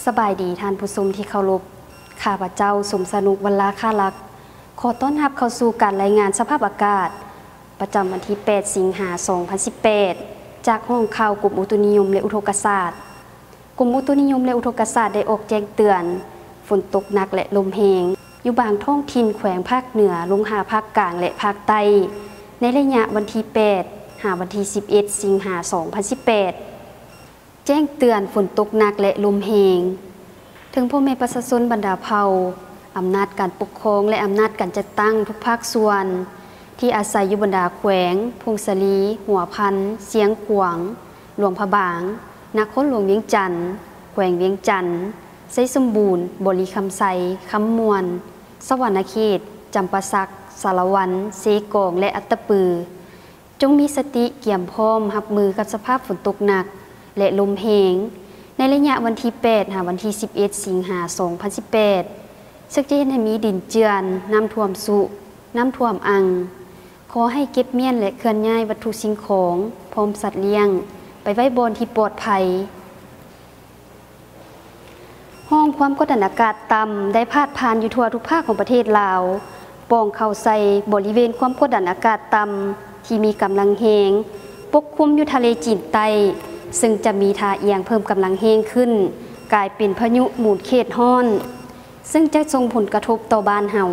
สบายดีท่านผู้ชมที่เคารพข้าพเจ้าสมสนุกวรรลาค่าลักขอต้อนรับเข้าสู่การรายงานสภาพอากาศประจำวันที่ 8 สิงหาคม 2018 จากห้องข่าวกรมอุตุนิยมและอุทกศาสตร์กรมอุตุนิยมและอุทกศาสตร์ได้ออกแจ้งเตือนฝนตกหนักและลมแรงอยู่บางท้องถิ่นแขวงภาคเหนือลงหาภาคกลางและภาคใต้ในระยะวันที่ 8 หาวันที่ 11 สิงหาคม 2018 แจ้งเตือนฝนตกหนักและลมแรงถึงพ่อแม่ประชาชนบรรดาเผ่าอำนาจการปกครองและอำนาจการจัดตั้งทุกภาคส่วนที่อาศัยอยู่บรรดาแขวงพงศลีหัวพันเสียงขวางหลวงพระบางนครหลวงเวียงจันทน์แขวงเวียงจันทน์ไซสมบูรณ์บริคำไซคำมวนสวรรณเขตจำปาสักสารวันเซกองและอัตตปือจงมีสติเกี่ยมพร้อมรับมือกับสภาพฝนตกหนักและลมแรงในระยะวันที่ 8 หาวันที่ 11 สิงหาคม 2018 ซึ่งจะเห็นให้มีดินเจือนน้ำท่วมสุน้ำท่วมอังขอให้เก็บเมี่ยนและเคลื่อนย้ายวัตถุสิ่งของพร้อมสัตว์เลี้ยงไปไว้บนที่ปลอดภัยห้องความกดดันอากาศต่ำได้พาดผ่านอยู่ทั่วทุกภาคของประเทศลาวปองเข้าใส่บริเวณความกดดันอากาศต่ำที่มีกำลังแรงปกคลุมอยู่ทะเลจีนใต้ซึ่งจะมีท่าเอียงเพิ่มกำลังแรงขึ้นกลายเป็นพายุหมุนเขตร้อนซึ่งจะส่งผลกระทบต่อบ้านเฮา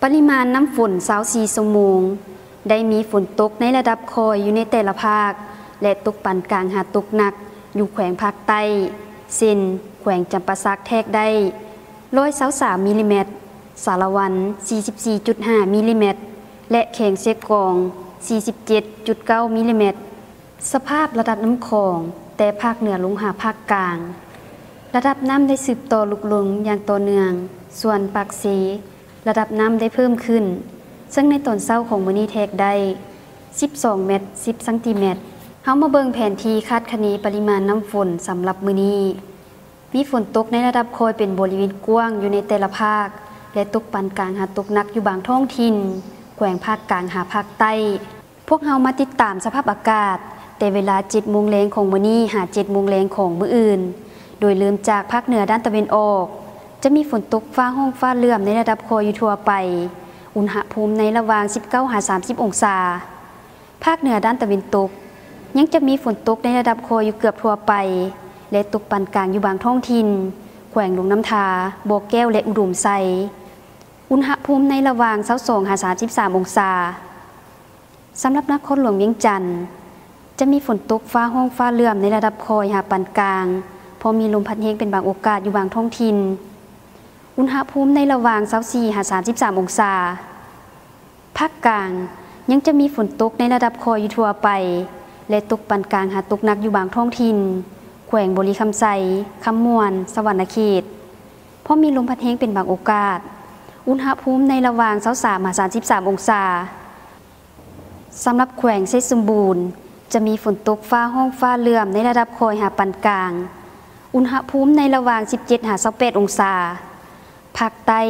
ปริมาณน้ำฝน24ชั่วโมงได้มีฝนตกในระดับคอยอยู่ในแต่ละภาคและตกปานกลางหาตกหนักอยู่แขวงภาคใต้เช่นแขวงจำปาสักแทกได้123มิลลิเมตรสารวัน 44.5 มิลลิเมตรและแขวงเซกอง 47.9 มิลลิเมตรสภาพระดับน้ำคลองแต่ภาคเหนือลงหาภาคกลางระดับน้ำได้สืบต่อลุกลงอย่างต่อเนื่องส่วนปากสีระดับน้ำได้เพิ่มขึ้นซึ่งในตอนเช้าของมื้อนี้แทกได้12เมตร10ซนเฮามาเบิ่งแผนที่คาดคะเนปริมาณน้ำฝนสำหรับมื้อนี้มีฝนตกในระดับคอยเป็นบริเวณกว้างอยู่ในแต่ละภาคและตกปานกลางหาตกหนักอยู่บางท้องถิ่นแขวงภาคกลางหาภาคใต้พวกเฮามาติดตามสภาพอากาศแต่เวลา 7:00 นของมื้อนี้หา 7:00 นของมื้ออื่นโดยเริ่มจากภาคเหนือด้านตะวันออกจะมีฝนตกฟ้าห้องฟ้าเลื่อมในระดับคออยู่ทั่วไปอุณหภูมิในระหว่าง 19-30 องศาภาคเหนือด้านตะวันตกยังจะมีฝนตกในระดับคออยู่เกือบทั่วไปและตกปานกลางอยู่บางท้องถิ่นแขวงหลวงน้ำทาบ่อแก้วและอุดมไซอุณหภูมิในระหว่าง 22-33 องศาสำหรับนครหลวงเวียงจันทน์จะมีฝนตกฟ้าห้องฟ้าเลื่อมในระดับคอยหาปานกลางพอมีลมพัดแรงเป็นบางโอกาสอยู่บางท้องถิ่นอุณหภูมิในระหว่าง 24-33 องศาภาคกลางยังจะมีฝนตกในระดับคอยอยู่ทั่วไปและตกปานกลางหาตกหนักอยู่บางท้องถิ่นแขวงบริคำไซคำมวนสวรรณเขตพอมีลมพัดแรงเป็นบางโอกาสอุณหภูมิในระหว่าง 23-33 องศาสำหรับแขวงไซสมบูรณ์จะมีฝนตกฟ้าห้องฟ้าเลื่อมในระดับคอยหาปานกลางอุณหภูมิในระหว่าง 17-28 องศาภาคใต้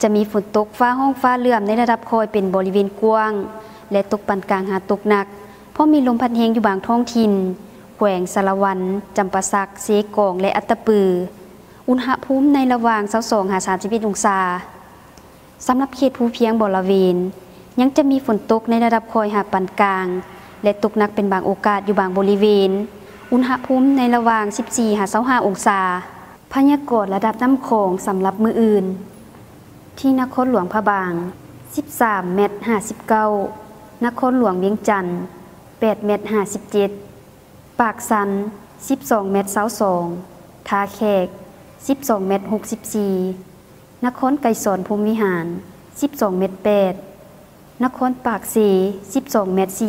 จะมีฝนตกฟ้าห้องฟ้าเลื่อมในระดับคอยเป็นบริเวณกว้างและตกปานกลางหาตกหนักเพราะมีลมพัดแรงอยู่บางท้องถิ่นแขวงสารวันจำปาสักเซกองและอัตตปืออุณหภูมิในระหว่าง 22-31 องศาสำหรับเขตภูเพียงบริเวณยังจะมีฝนตกในระดับคอยหาปานกลางและตกหนักเป็นบางโอกาสอยู่บางบริเวณอุณหภูมิในระหว่าง 14-25 องศาพยากรณ์ระดับน้ำโขงสำหรับมื้ออื่นที่นครหลวงพระบาง13เมตร59นครหลวงเวียงจันทน์8เมตร57ปากสัน12เมตร22ท่าแขก12เมตร64นครไกรสอนภูมิวิหาร12เมตร8นครปากสี12เมตร45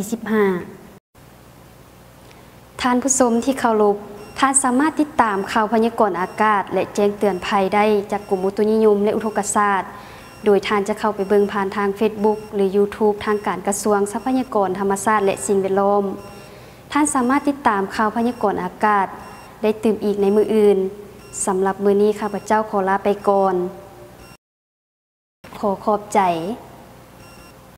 ท่านผู้ชมที่เคารพท่านสามารถติดตามข่าวพยากรณ์อากาศและแจ้งเตือนภัยได้จากกรมอุตุนิยมและอุทกศาสตร์โดยท่านจะเข้าไปเบิ่งผ่านทาง Facebook หรือ YouTube ทางการกระทรวงทรัพยากรธรรมชาติและสิ่งแวดล้อมท่านสามารถติดตามข่าวพยากรณ์อากาศได้ตื่มอีกในมื้ออื่นสำหรับมื้อนี้ข้าพเจ้าขอลาไปก่อนขอขอบใจ